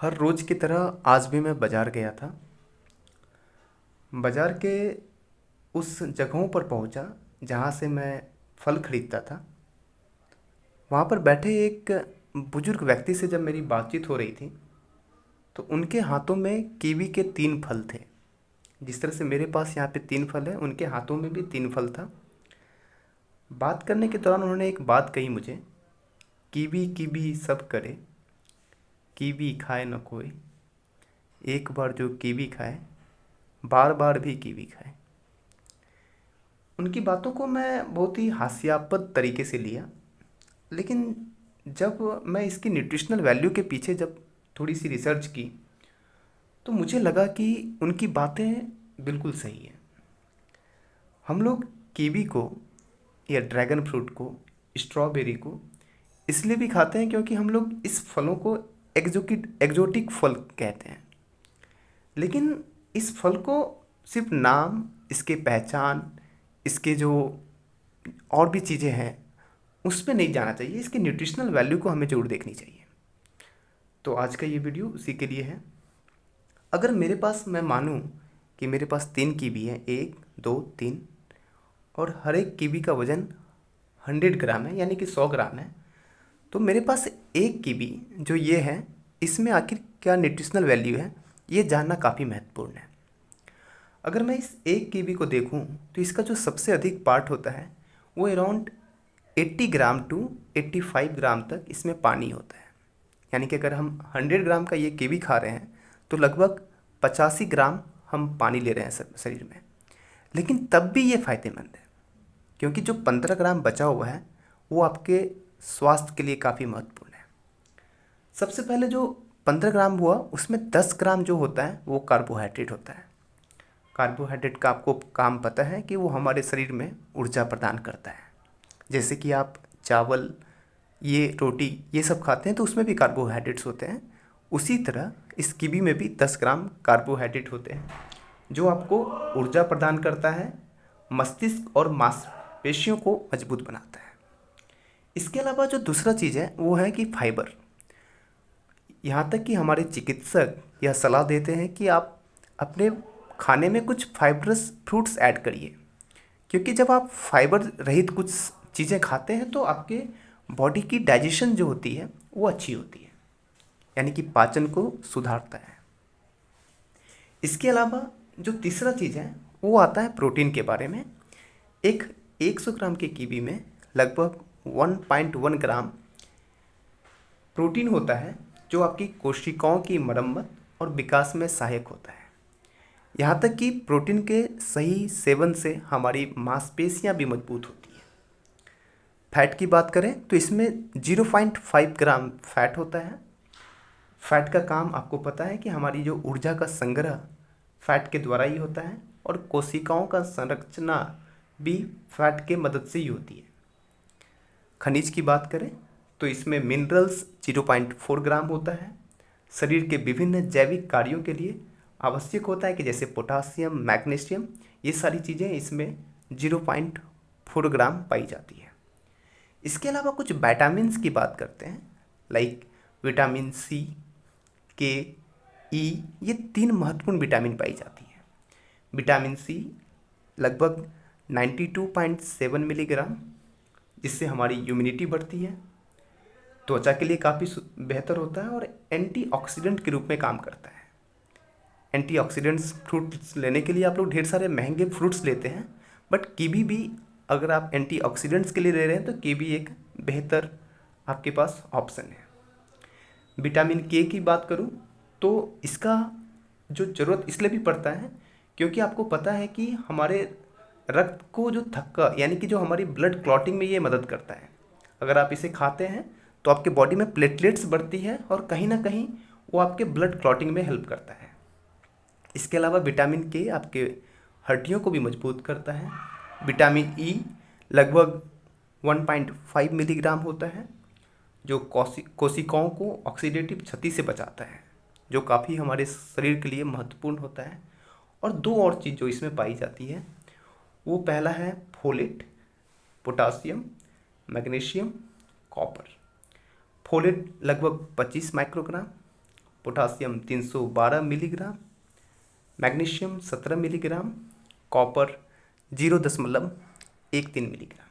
हर रोज़ की तरह आज भी मैं बाज़ार गया था। बाज़ार के उस जगहों पर पहुंचा जहां से मैं फल खरीदता था। वहां पर बैठे एक बुजुर्ग व्यक्ति से जब मेरी बातचीत हो रही थी तो उनके हाथों में कीवी के 3 फल थे। जिस तरह से मेरे पास यहाँ पे 3 फल है, उनके हाथों में भी 3 फल था। बात करने के दौरान उन्होंने एक बात कही मुझे, कीवी कीवी सब करे, कीवी खाए न कोई, एक बार जो कीवी खाए बार बार भी कीवी खाए। उनकी बातों को मैं बहुत ही हास्यास्पद तरीके से लिया, लेकिन जब मैं इसकी न्यूट्रिशनल वैल्यू के पीछे जब थोड़ी सी रिसर्च की तो मुझे लगा कि उनकी बातें बिल्कुल सही हैं। हम लोग कीवी को या ड्रैगन फ्रूट को, स्ट्रॉबेरी को इसलिए भी खाते हैं क्योंकि हम लोग इस फलों को एग्जोटिक फल कहते हैं। लेकिन इस फल को सिर्फ नाम, इसके पहचान, इसके जो और भी चीज़ें हैं उस पे नहीं जाना चाहिए, इसकी न्यूट्रिशनल वैल्यू को हमें ज़रूर देखनी चाहिए। तो आज का ये वीडियो उसी के लिए है। अगर मेरे पास, मैं मानूं कि मेरे पास 3 कीवी है, 1 2 3, और हर एक कीवी का वज़न 100 ग्राम है, यानी कि 100 ग्राम है, तो मेरे पास एक कीवी जो ये है, इसमें आखिर क्या न्यूट्रिशनल वैल्यू है ये जानना काफ़ी महत्वपूर्ण है। अगर मैं इस एक कीवी को देखूं तो इसका जो सबसे अधिक पार्ट होता है वो अराउंड 80 ग्राम टू 85 ग्राम तक इसमें पानी होता है। यानी कि अगर हम 100 ग्राम का ये कीवी खा रहे हैं तो लगभग 85 ग्राम हम पानी ले रहे हैं शरीर में। लेकिन तब भी ये फ़ायदेमंद है क्योंकि जो 15 ग्राम बचा हुआ है वो आपके स्वास्थ्य के लिए काफ़ी महत्वपूर्ण है। सबसे पहले जो 15 ग्राम हुआ उसमें 10 ग्राम जो होता है वो कार्बोहाइड्रेट होता है। कार्बोहाइड्रेट का आपको काम पता है कि वो हमारे शरीर में ऊर्जा प्रदान करता है। जैसे कि आप चावल, ये रोटी, ये सब खाते हैं तो उसमें भी कार्बोहाइड्रेट्स होते हैं। उसी तरह इस कीवी में भी 10 ग्राम कार्बोहाइड्रेट होते हैं जो आपको ऊर्जा प्रदान करता है, मस्तिष्क और मांसपेशियों को मजबूत बनाता है। इसके अलावा जो दूसरा चीज़ है वो है कि फाइबर। यहाँ तक कि हमारे चिकित्सक यह सलाह देते हैं कि आप अपने खाने में कुछ फाइबरस फ्रूट्स ऐड करिए, क्योंकि जब आप फाइबर रहित कुछ चीज़ें खाते हैं तो आपके बॉडी की डाइजेशन जो होती है वो अच्छी होती है, यानी कि पाचन को सुधारता है। इसके अलावा जो तीसरा चीज़ है वो आता है प्रोटीन के बारे में। एक 100 ग्राम के कीवी में लगभग 1.1 ग्राम प्रोटीन होता है जो आपकी कोशिकाओं की मरम्मत और विकास में सहायक होता है। यहाँ तक कि प्रोटीन के सही सेवन से हमारी मांसपेशियाँ भी मजबूत होती हैं। फैट की बात करें तो इसमें 0.5 ग्राम फैट होता है। फैट का काम आपको पता है कि हमारी जो ऊर्जा का संग्रह फैट के द्वारा ही होता है और कोशिकाओं का संरचना भी फैट के मदद से ही होती है। खनिज की बात करें तो इसमें मिनरल्स 0.4 ग्राम होता है। शरीर के विभिन्न जैविक कार्यों के लिए आवश्यक होता है कि जैसे पोटासियम, मैग्नीशियम, ये सारी चीज़ें इसमें 0.4 ग्राम पाई जाती है। इसके अलावा कुछ विटामिन्स की बात करते हैं, लाइक विटामिन सी, के, ई, ये 3 महत्वपूर्ण विटामिन पाई जाती है। विटामिन सी लगभग 92.7 मिलीग्राम, जिससे हमारी इम्यूनिटी बढ़ती है, त्वचा के लिए काफ़ी बेहतर होता है और एंटीऑक्सीडेंट के रूप में काम करता है। एंटीऑक्सीडेंट्स फ्रूट्स लेने के लिए आप लोग ढेर सारे महंगे फ्रूट्स लेते हैं, बट कीवी भी अगर आप एंटीऑक्सीडेंट्स के लिए ले रहे हैं तो कीवी एक बेहतर आपके पास ऑप्शन है। विटामिन के की बात करूं तो इसका जो ज़रूरत इसलिए भी पड़ता है क्योंकि आपको पता है कि हमारे रक्त को जो थक्का, यानी कि जो हमारी ब्लड क्लॉटिंग में ये मदद करता है। अगर आप इसे खाते हैं तो आपके बॉडी में प्लेटलेट्स बढ़ती है और कहीं ना कहीं वो आपके ब्लड क्लॉटिंग में हेल्प करता है। इसके अलावा विटामिन के आपके हड्डियों को भी मजबूत करता है। विटामिन ई लगभग 1.5 मिलीग्राम होता है जो कोशिकाओं को ऑक्सीडेटिव क्षति से बचाता है, जो काफ़ी हमारे शरीर के लिए महत्वपूर्ण होता है। और 2 और चीज़ जो इसमें पाई जाती है वो पहला है folate, potassium, magnesium, copper. Folate लगभग 25 microgram, potassium 312 milligram, magnesium 17 milligram, copper 0.13 milligram.